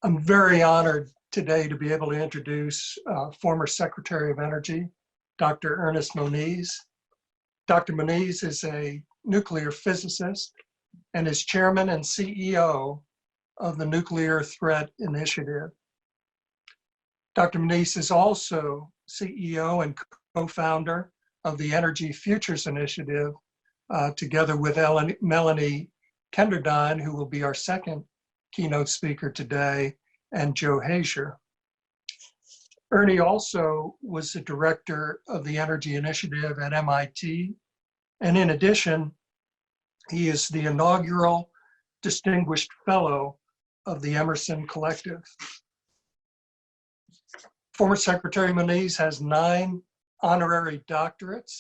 I'm very honored today to be able to introduce former Secretary of Energy, Dr. Ernest Moniz. Dr. Moniz is a nuclear physicist and is chairman and CEO of the Nuclear Threat Initiative. Dr. Moniz is also CEO and co-founder of the Energy Futures Initiative, together with Melanie Kenderdine, who will be our second keynote speaker today, and Joe Hazier. Ernie also was the director of the Energy Initiative at MIT, and in addition, he is the inaugural Distinguished Fellow of the Emerson Collective. Former Secretary Moniz has 9 honorary doctorates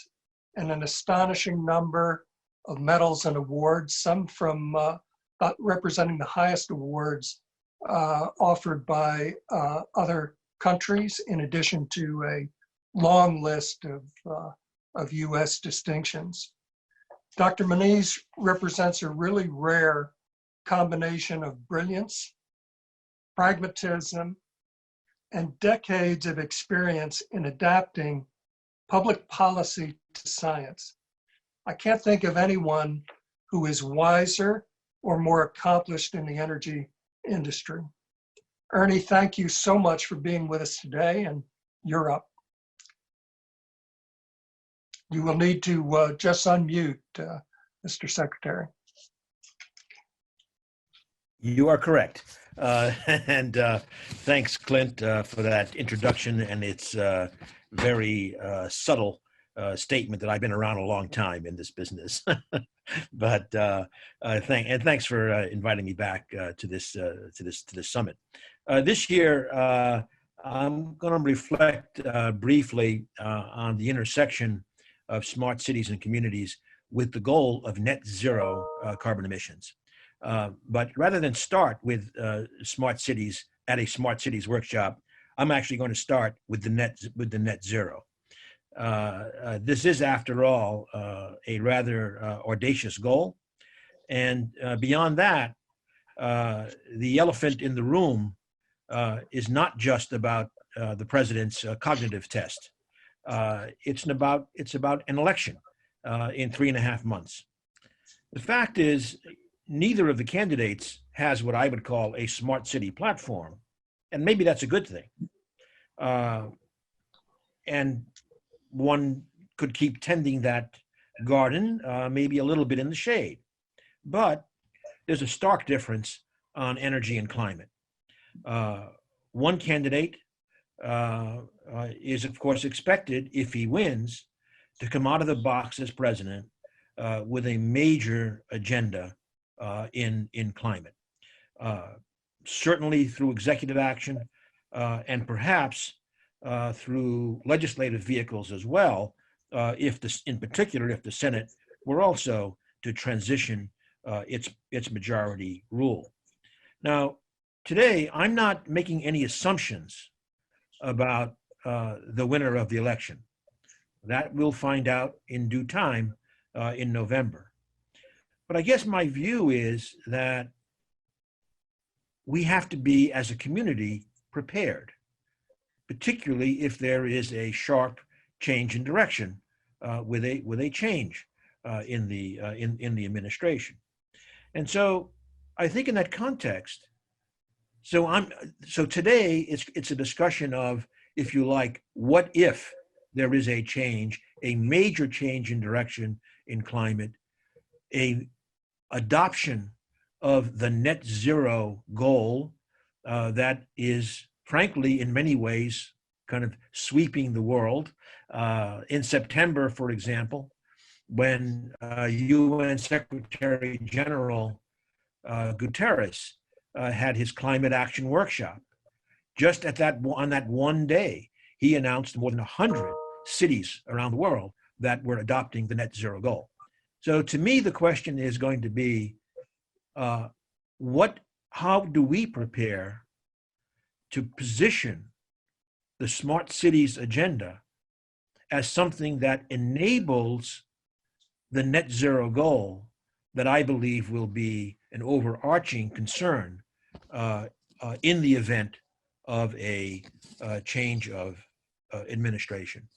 and an astonishing number of medals and awards, some from representing the highest awards offered by other countries, in addition to a long list of US distinctions. Dr. Moniz represents a really rare combination of brilliance, pragmatism, and decades of experience in adapting public policy to science. I can't think of anyone who is wiser or more accomplished in the energy industry. Ernie, thank you so much for being with us today, and you're up. You will need to just unmute, Mr. Secretary. You are correct. Thanks, Clint, for that introduction and its very subtle statement that I've been around a long time in this business. But thanks for inviting me back to this summit. This year, I'm going to reflect briefly on the intersection of smart cities and communities with the goal of net zero carbon emissions. But rather than start with smart cities at a smart cities workshop, I'm actually going to start with the net zero. This is, after all, a rather audacious goal. And beyond that, the elephant in the room is not just about the president's cognitive test. It's about an election in 3.5 months. The fact is, neither of the candidates has what I would call a smart city platform, and maybe that's a good thing. And one could keep tending that garden, maybe a little bit in the shade. But there's a stark difference on energy and climate. One candidate is, of course, expected, if he wins, to come out of the box as president with a major agenda in climate. Certainly through executive action and perhaps through legislative vehicles as well, in particular, if the Senate were also to transition its majority rule. Now, today, I'm not making any assumptions about the winner of the election. That we'll find out in due time in November. But I guess my view is that we have to be, as a community, prepared, particularly if there is a sharp change in direction with a change in the administration. And so I think in that context, so today it's a discussion of, if you like, what if there is a change, a major change in direction in climate, a adoption of the net zero goal that is, frankly, in many ways, kind of sweeping the world. In September, for example, when UN Secretary General Guterres had his climate action workshop, just on that one day, he announced more than 100 cities around the world that were adopting the net zero goal. So to me, the question is going to be, how do we prepare to position the smart cities agenda as something that enables the net zero goal that I believe will be an overarching concern in the event of a change of administration.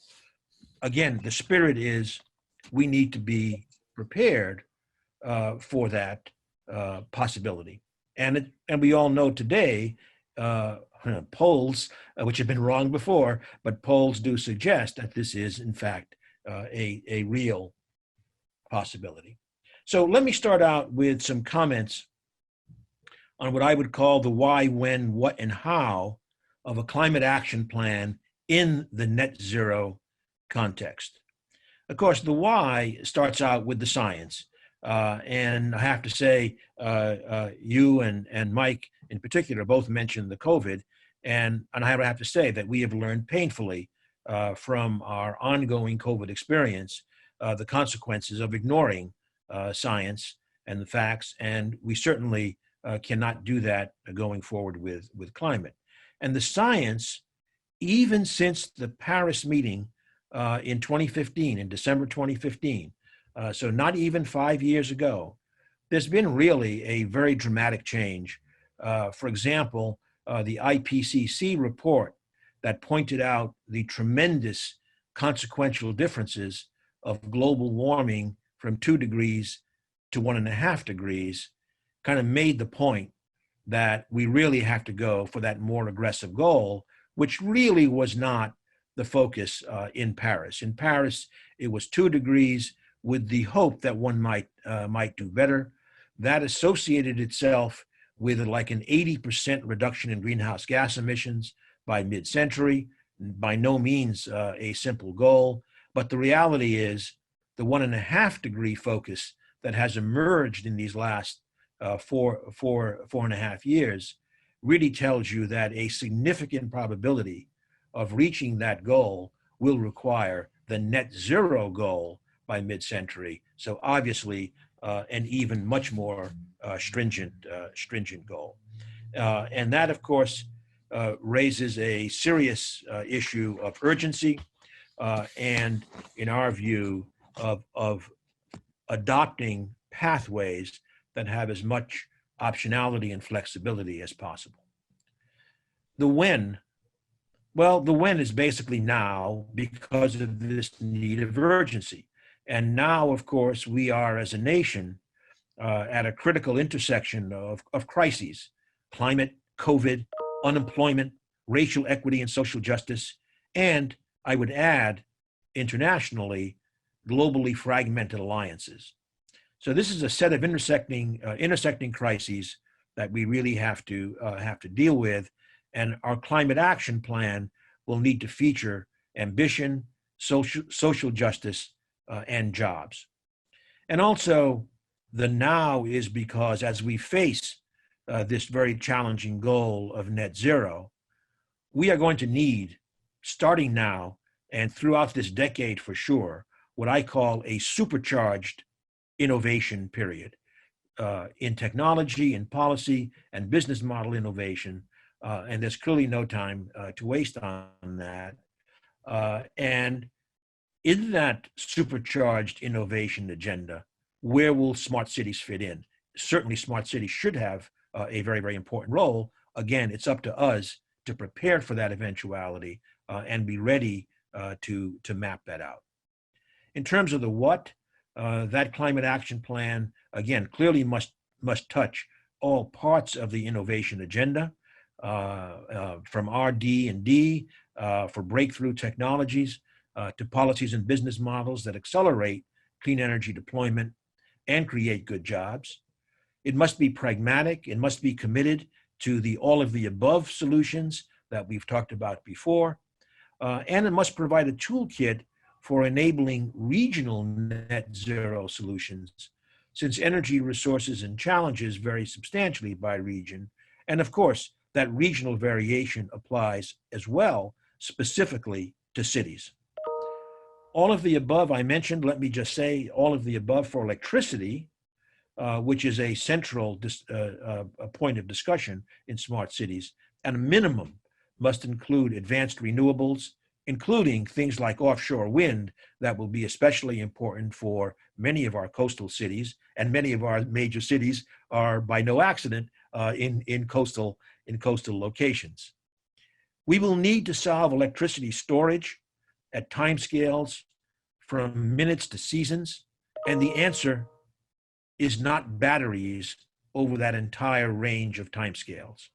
Again, the spirit is we need to be prepared for that possibility. And we all know today, polls, which have been wrong before, but polls do suggest that this is, in fact, a real possibility. So let me start out with some comments on what I would call the why, when, what, and how of a climate action plan in the net zero context. Of course, the why starts out with the science. And I have to say, you and Mike in particular both mentioned the COVID. And I have to say that we have learned painfully from our ongoing COVID experience the consequences of ignoring science and the facts. And we certainly cannot do that going forward with climate. And the science, even since the Paris meeting in 2015, in December 2015, so not even 5 years ago, there's been really a very dramatic change. For example, the IPCC report that pointed out the tremendous consequential differences of global warming from 2 degrees to 1.5 degrees kind of made the point that we really have to go for that more aggressive goal, which really was not the focus in Paris. In Paris, it was 2 degrees with the hope that one might do better. That associated itself with like an 80% reduction in greenhouse gas emissions by mid-century. By no means a simple goal, but the reality is the 1.5 degree focus that has emerged in these last 4.5 years really tells you that a significant probability of reaching that goal will require the net zero goal by mid-century. So obviously, an even much more stringent goal. And that, of course, raises a serious issue of urgency and, in our view, of adopting pathways that have as much optionality and flexibility as possible. The when, well, the when is basically now because of this need of urgency. And now, of course, we are as a nation at a critical intersection of crises: climate, COVID, unemployment, racial equity and social justice, and I would add, internationally, globally fragmented alliances. So this is a set of intersecting crises that we really have to deal with, and our climate action plan will need to feature ambition, social justice, and jobs. And also, the now is because as we face this very challenging goal of net zero, we are going to need, starting now and throughout this decade for sure, what I call a supercharged innovation period in technology, in policy, and business model innovation. And there's clearly no time to waste on that. And in that supercharged innovation agenda, where will smart cities fit in? Certainly, smart cities should have a very, very important role. Again, it's up to us to prepare for that eventuality and be ready to map that out. In terms of the what, that climate action plan, again, clearly must touch all parts of the innovation agenda, from RD&D for breakthrough technologies to policies and business models that accelerate clean energy deployment and create good jobs. It must be pragmatic. It must be committed to the all of the above solutions that we've talked about before. And it must provide a toolkit for enabling regional net zero solutions, since energy resources and challenges vary substantially by region. And of course, that regional variation applies as well, specifically to cities. All of the above I mentioned, let me just say, all of the above for electricity, which is a central point of discussion in smart cities, at a minimum must include advanced renewables, including things like offshore wind that will be especially important for many of our coastal cities, and many of our major cities are by no accident in coastal in coastal locations. We will need to solve electricity storage at timescales from minutes to seasons, and the answer is not batteries over that entire range of timescales.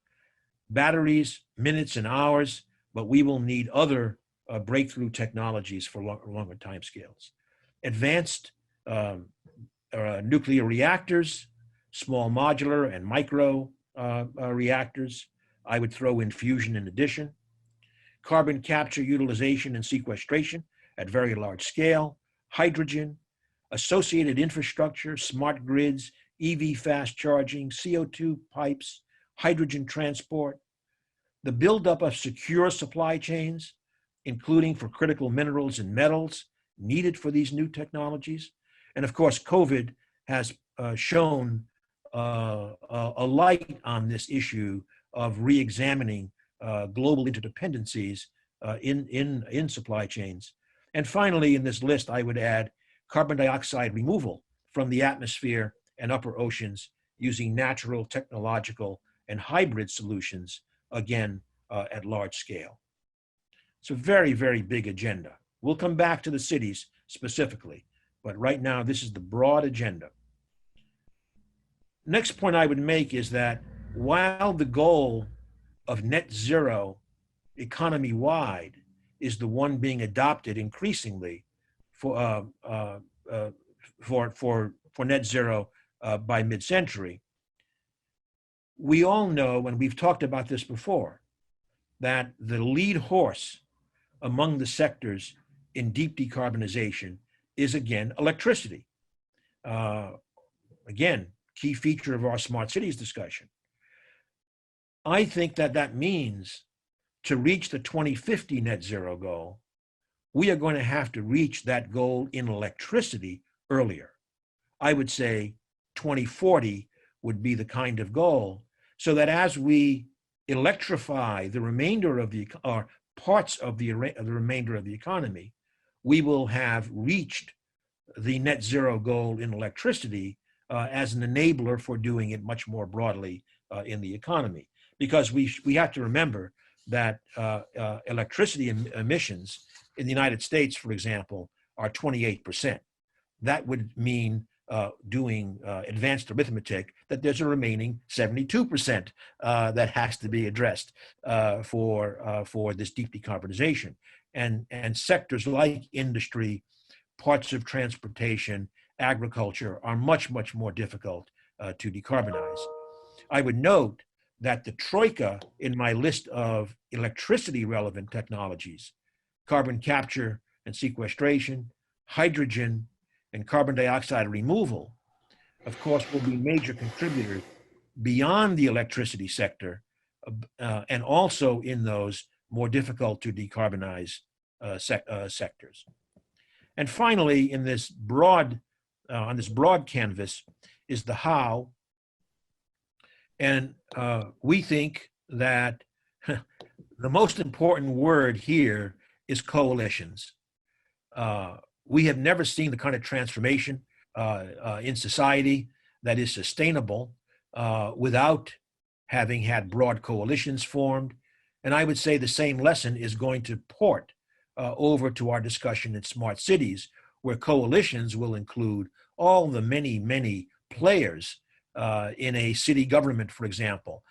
Batteries, minutes and hours, but we will need other breakthrough technologies for longer timescales. Advanced nuclear reactors, small modular and micro reactors. I would throw in fusion in addition. Carbon capture, utilization, and sequestration at very large scale. Hydrogen, associated infrastructure, smart grids, EV fast charging, CO2 pipes, hydrogen transport, the buildup of secure supply chains, including for critical minerals and metals needed for these new technologies. And of course, COVID has shown a light on this issue of re-examining global interdependencies in supply chains. And finally, in this list, I would add carbon dioxide removal from the atmosphere and upper oceans using natural, technological, and hybrid solutions, again, at large scale. It's a very, very big agenda. We'll come back to the cities specifically, but right now, this is the broad agenda. Next point I would make is that while the goal of net zero economy-wide is the one being adopted increasingly for net zero by mid-century, we all know, and we've talked about this before, that the lead horse among the sectors in deep decarbonization is, again, electricity. Again, key feature of our smart cities discussion. I think that that means to reach the 2050 net zero goal, we are going to have to reach that goal in electricity earlier. I would say 2040 would be the kind of goal, so that as we electrify the remainder of the, or parts of the remainder of the economy, we will have reached the net zero goal in electricity as an enabler for doing it much more broadly in the economy. Because we have to remember that electricity emissions in the United States, for example, are 28%. That would mean, doing advanced arithmetic, that there's a remaining 72% that has to be addressed for this deep decarbonization. And sectors like industry, parts of transportation, agriculture are much, much more difficult to decarbonize. I would note that the troika in my list of electricity relevant technologies, carbon capture and sequestration, hydrogen, and carbon dioxide removal, of course, will be major contributors beyond the electricity sector and also in those more difficult to decarbonize sectors. And finally, in this broad, on this broad canvas is the how. And we think that the most important word here is coalitions. We have never seen the kind of transformation in society that is sustainable without having had broad coalitions formed. And I would say the same lesson is going to port over to our discussion in smart cities, where coalitions will include all the many, many players in a city government, for example,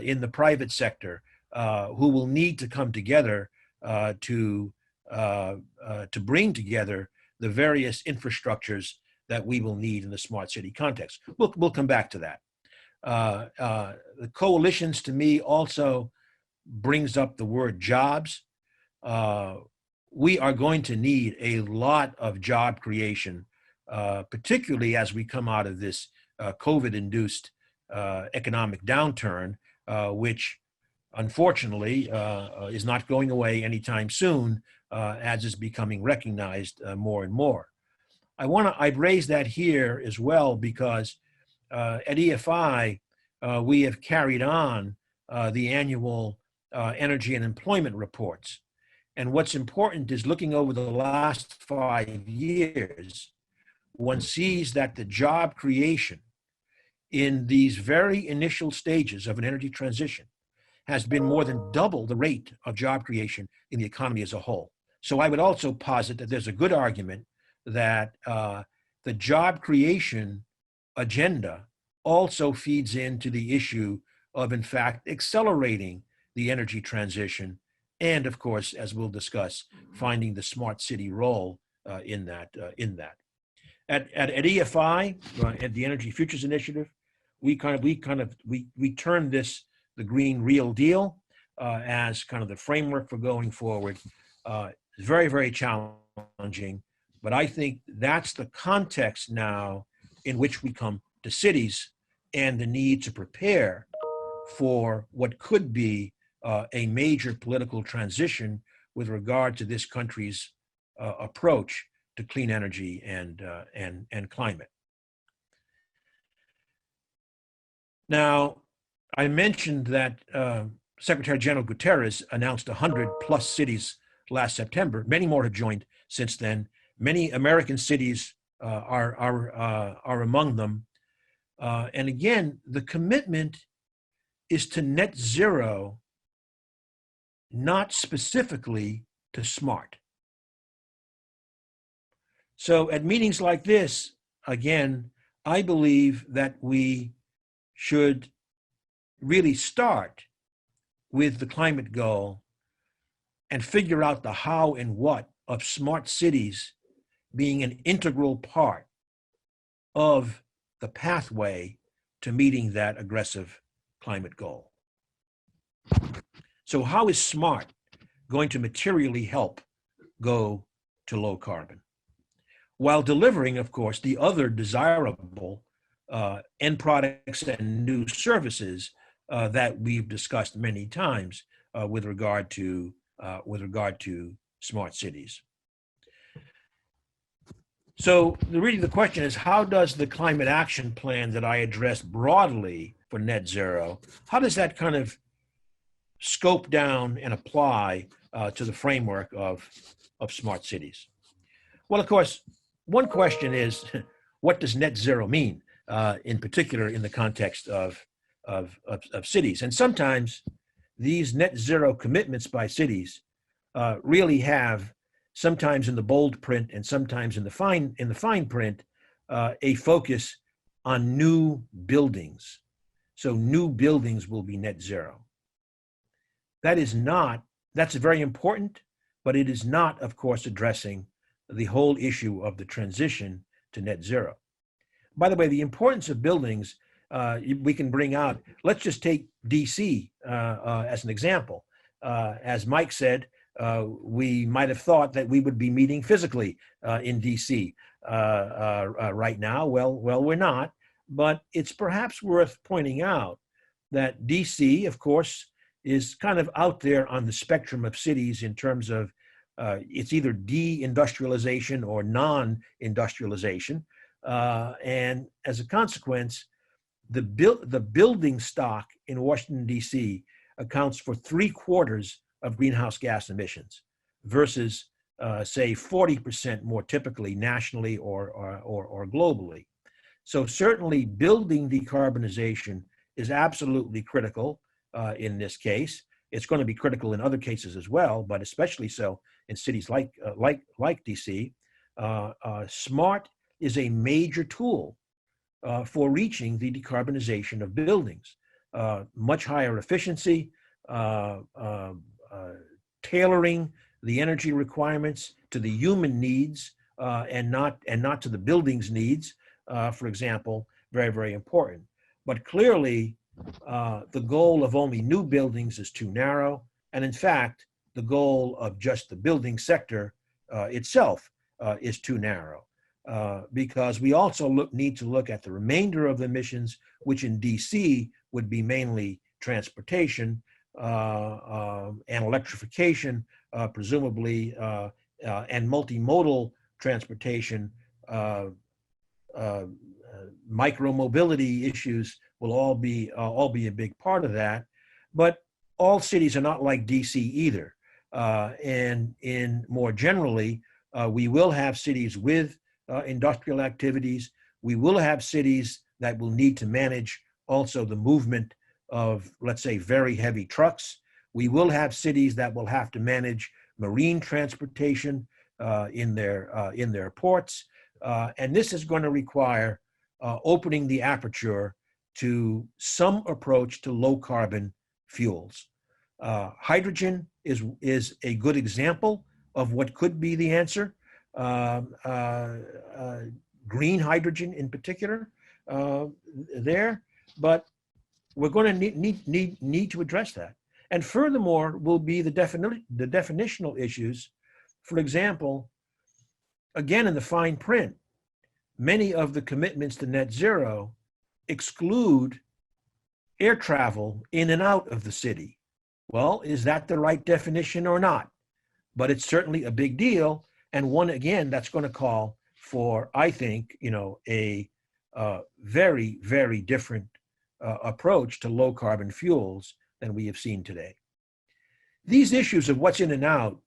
in the private sector, who will need to come together to bring together the various infrastructures that we will need in the smart city context. We'll come back to that. The coalitions, to me, also brings up the word jobs. We are going to need a lot of job creation, particularly as we come out of this COVID-induced economic downturn, which unfortunately is not going away anytime soon, as is becoming recognized more and more. I'd raise that here as well because at EFI, we have carried on the annual energy and employment reports. And what's important is looking over the last 5 years, one sees that the job creation in these very initial stages of an energy transition, has been more than double the rate of job creation in the economy as a whole. So I would also posit that there's a good argument that the job creation agenda also feeds into the issue of, in fact, accelerating the energy transition, and of course, as we'll discuss, finding the smart city role in that. At EFI, at the Energy Futures Initiative, we turned this the Green Real Deal as kind of the framework for going forward. It's very, very challenging, but I think that's the context now in which we come to cities and the need to prepare for what could be a major political transition with regard to this country's approach to clean energy and climate. Now, I mentioned that Secretary General Guterres announced 100 plus cities last September. Many more have joined since then. Many American cities are among them. And again, the commitment is to net zero, not specifically to smart. So at meetings like this, again, I believe that we should really start with the climate goal and figure out the how and what of smart cities being an integral part of the pathway to meeting that aggressive climate goal. So how is smart going to materially help go to low carbon, while delivering, of course, the other desirable end products and new services that we've discussed many times with regard to smart cities. So really the question is, how does the climate action plan that I addressed broadly for net zero, how does that kind of scope down and apply to the framework of smart cities? Well, of course, one question is, what does net zero mean, in particular in the context of cities? And sometimes these net zero commitments by cities really have, sometimes in the bold print and sometimes in the fine print, a focus on new buildings. So new buildings will be net zero. That's very important, but it is not, of course, addressing the whole issue of the transition to net zero. By the way, the importance of buildings, we can bring out, let's just take DC as an example. As Mike said, we might have thought that we would be meeting physically in DC right now. Well, we're not, but it's perhaps worth pointing out that DC, of course, is kind of out there on the spectrum of cities in terms of it's either de-industrialization or non-industrialization. And as a consequence, the building stock in Washington, D.C. accounts for 3/4 of greenhouse gas emissions versus, say, 40% more typically nationally or globally. So certainly building decarbonization is absolutely critical in this case. It's going to be critical in other cases as well, but especially so in cities like DC. Smart is a major tool for reaching the decarbonization of buildings. Much higher efficiency, tailoring the energy requirements to the human needs and not to the building's needs, for example, very, very important. But clearly, the goal of only new buildings is too narrow. And in fact, the goal of just the building sector itself is too narrow. Because we also need to look at the remainder of the emissions, which in DC would be mainly transportation and electrification, presumably, and multimodal transportation. Micro-mobility issues will all be a big part of that. But all cities are not like DC either. And more generally, we will have cities with industrial activities. We will have cities that will need to manage also the movement of, let's say, very heavy trucks. We will have cities that will have to manage marine transportation in their ports. And this is going to require opening the aperture to some approach to low carbon fuels. Hydrogen is a good example of what could be the answer. Green hydrogen in particular there, but we're going to need to address that. And furthermore will be the definitional issues. For example, again, in the fine print, many of the commitments to net zero exclude air travel in and out of the city. Well, is that the right definition or not? But it's certainly a big deal, and one, again, that's going to call for, I think, a very, very different approach to low carbon fuels than we have seen today. These issues of what's in and out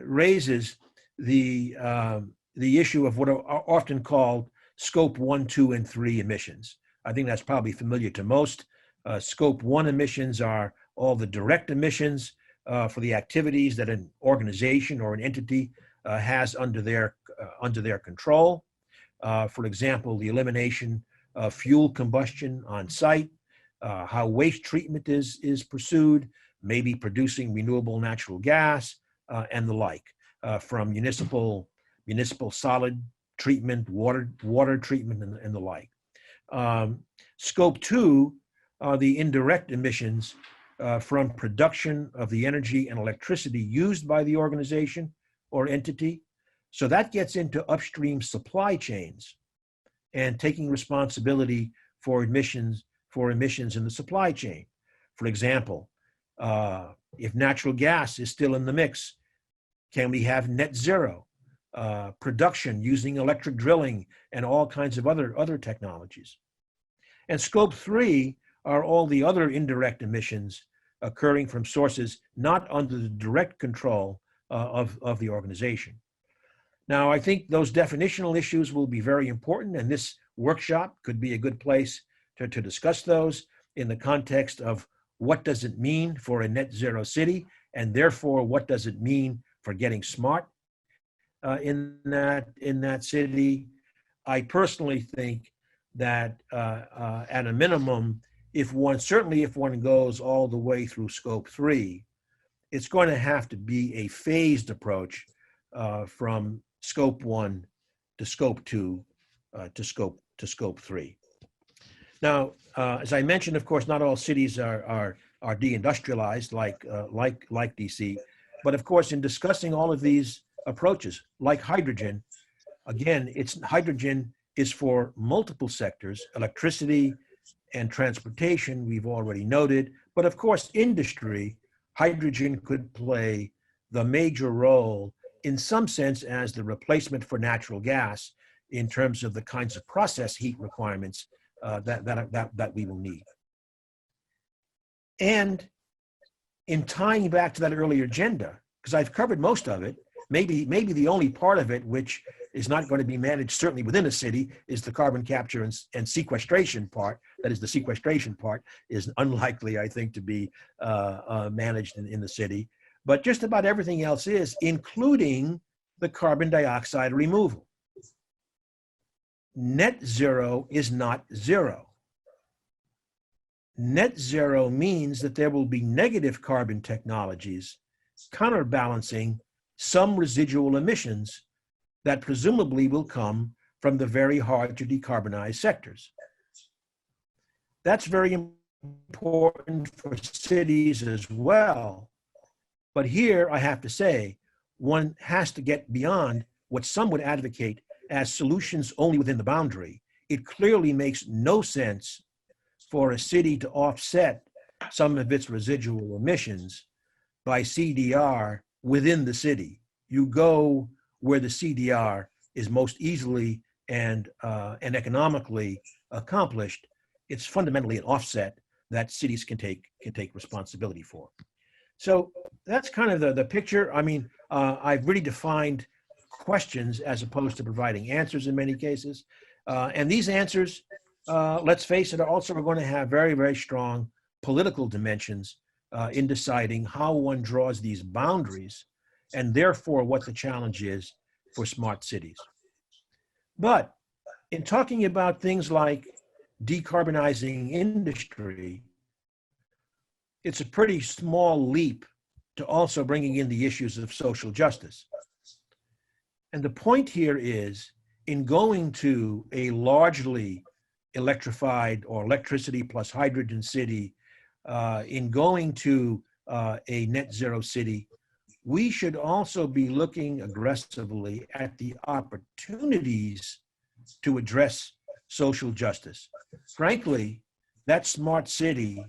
raises the issue of what are often called scope 1, 2, and 3 emissions. I think that's probably familiar to most. Scope 1 emissions are all the direct emissions for the activities that an organization or an entity has under their control. For example, the elimination of fuel combustion on site, how waste treatment is pursued, maybe producing renewable natural gas, and the like, from municipal solid treatment, water treatment, and the like. Scope 2 are the indirect emissions from production of the energy and electricity used by the organization or entity. So that gets into upstream supply chains and taking responsibility for emissions in the supply chain. For example, if natural gas is still in the mix, can we have net zero production using electric drilling and all kinds of other technologies? And scope 3 are all the other indirect emissions occurring from sources not under the direct control of the organization. Now, I think those definitional issues will be very important, and this workshop could be a good place to discuss those in the context of what does it mean for a net zero city, and therefore what does it mean for getting smart in that city. I personally think that at a minimum, if one goes all the way through scope 3, it's going to have to be a phased approach from scope 1 to scope 2 to scope 3. Now, as I mentioned, of course, not all cities are deindustrialized like DC, but of course, in discussing all of these approaches, like hydrogen, again, hydrogen is for multiple sectors: electricity and transportation, we've already noted, but of course, industry, hydrogen could play the major role in some sense as the replacement for natural gas in terms of the kinds of process heat requirements that we will need. And in tying back to that earlier agenda, because I've covered most of it, maybe the only part of it which is not going to be managed certainly within a city is the carbon capture and sequestration part. That is, the sequestration part is unlikely, I think, to be managed in the city. But just about everything else is, including the carbon dioxide removal. Net zero is not zero. Net zero means that there will be negative carbon technologies counterbalancing some residual emissions that presumably will come from the very hard to decarbonize sectors. That's very important for cities as well. But here I have to say, one has to get beyond what some would advocate as solutions only within the boundary. It clearly makes no sense for a city to offset some of its residual emissions by CDR within the city. You go where the CDR is most easily and economically accomplished. It's fundamentally an offset that cities can take responsibility for. So that's kind of the picture. I mean, I've really defined questions as opposed to providing answers in many cases. And these answers let's face it, also we're going to have very, very strong political dimensions in deciding how one draws these boundaries and therefore what the challenge is for smart cities. But in talking about things like decarbonizing industry, it's a pretty small leap to also bringing in the issues of social justice. And the point here is, in going to a largely electrified or electricity plus hydrogen city, in going to a net zero city, we should also be looking aggressively at the opportunities to address social justice. Frankly, that smart city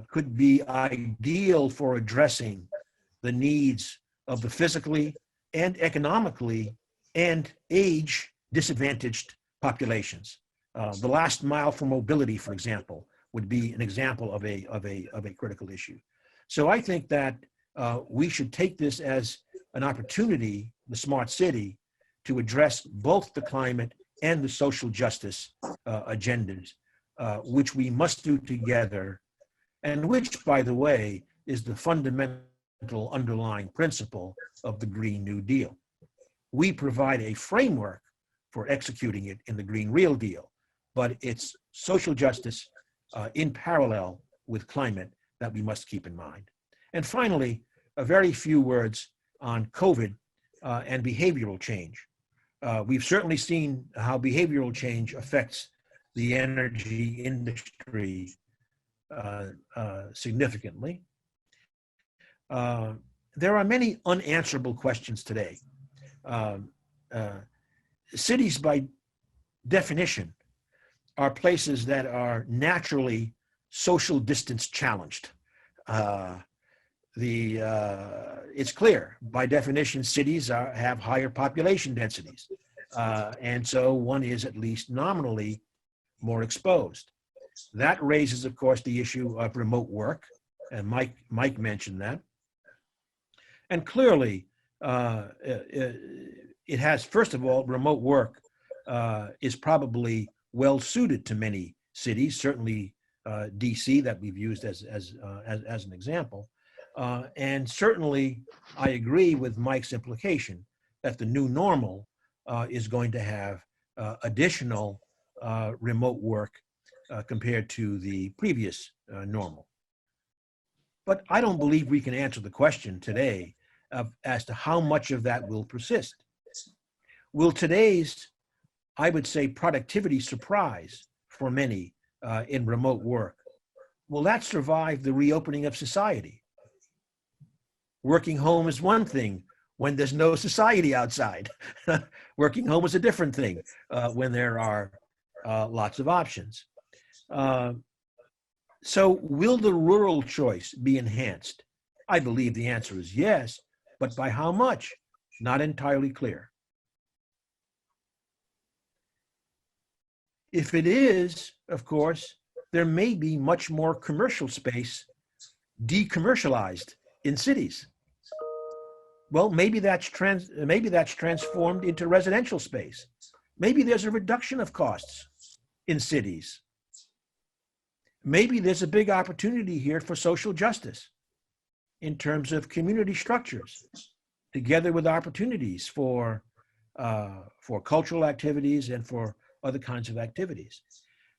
could be ideal for addressing the needs of the physically and economically and age disadvantaged populations. The last mile for mobility, for example, would be an example of a critical issue. So I think that we should take this as an opportunity, the smart city, to address both the climate and the social justice agendas, which we must do together, and which, by the way, is the fundamental underlying principle of the Green New Deal. We provide a framework for executing it in the Green Real Deal, but it's social justice in parallel with climate that we must keep in mind. And finally, a very few words on COVID and behavioral change. We've certainly seen how behavioral change affects the energy industry significantly. There are many unanswerable questions today. Cities, by definition, are places that are naturally social distance challenged. It's clear, by definition, cities have higher population densities. And so one is at least nominally more exposed. That raises, of course, the issue of remote work, and Mike mentioned that. And clearly, it has, first of all, remote work is probably well suited to many cities, certainly DC that we've used as an example. And certainly, I agree with Mike's implication that the new normal is going to have additional remote work compared to the previous normal. But I don't believe we can answer the question today as to how much of that will persist. Will today's, I would say, productivity surprise for many in remote work, will that survive the reopening of society? Working home is one thing when there's no society outside. Working home is a different thing when there are lots of options. So will the rural choice be enhanced? I believe the answer is yes, but by how much? Not entirely clear. If it is, of course, there may be much more commercial space decommercialized in cities. Well, maybe that's transformed into residential space. Maybe there's a reduction of costs in cities. Maybe there's a big opportunity here for social justice in terms of community structures, together with opportunities for cultural activities and for other kinds of activities.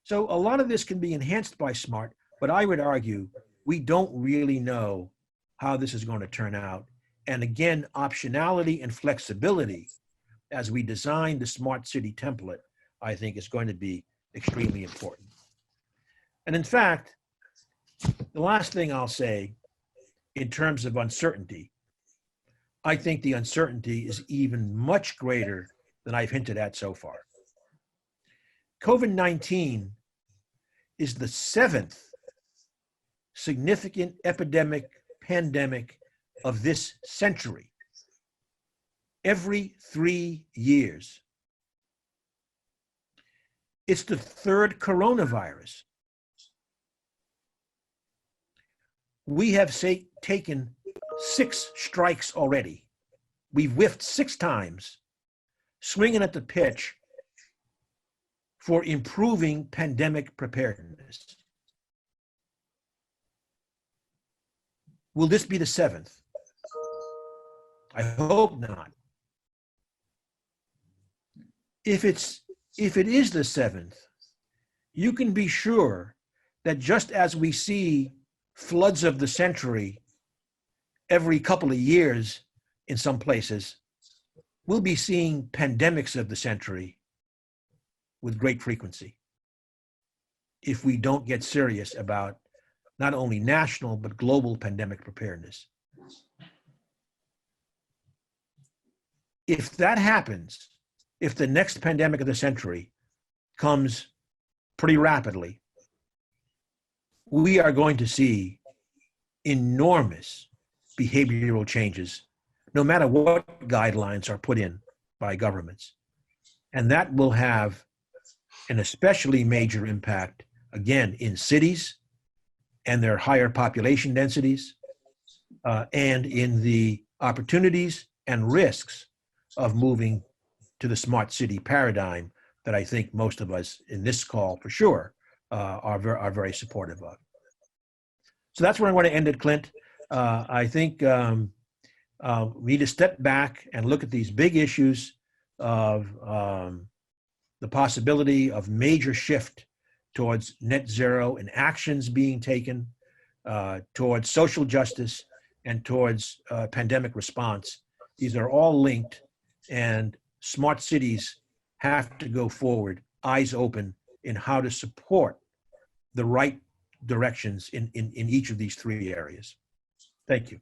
So a lot of this can be enhanced by SMART, but I would argue we don't really know how this is going to turn out. And again, optionality and flexibility as we design the smart city template, I think is going to be extremely important. And in fact, the last thing I'll say in terms of uncertainty, I think the uncertainty is even much greater than I've hinted at so far. COVID-19 is the 7th significant pandemic of this century. Every 3 years. It's the 3rd coronavirus. We have taken 6 strikes already. We've whiffed 6 times, swinging at the pitch for improving pandemic preparedness. Will this be the seventh? I hope not. If it is the seventh, you can be sure that just as we see floods of the century every couple of years in some places, we'll be seeing pandemics of the century with great frequency if we don't get serious about not only national but global pandemic preparedness. If that happens, if the next pandemic of the century comes pretty rapidly, we are going to see enormous behavioral changes, no matter what guidelines are put in by governments. And that will have an especially major impact, again, in cities and their higher population densities, and in the opportunities and risks of moving to the smart city paradigm that I think most of us in this call, for sure, are very supportive of. So that's where I want to end it, Clint. I think we need to step back and look at these big issues of the possibility of major shift towards net zero and actions being taken towards social justice and towards pandemic response. These are all linked, and smart cities have to go forward, eyes open, in how to support the right directions in each of these three areas. Thank you.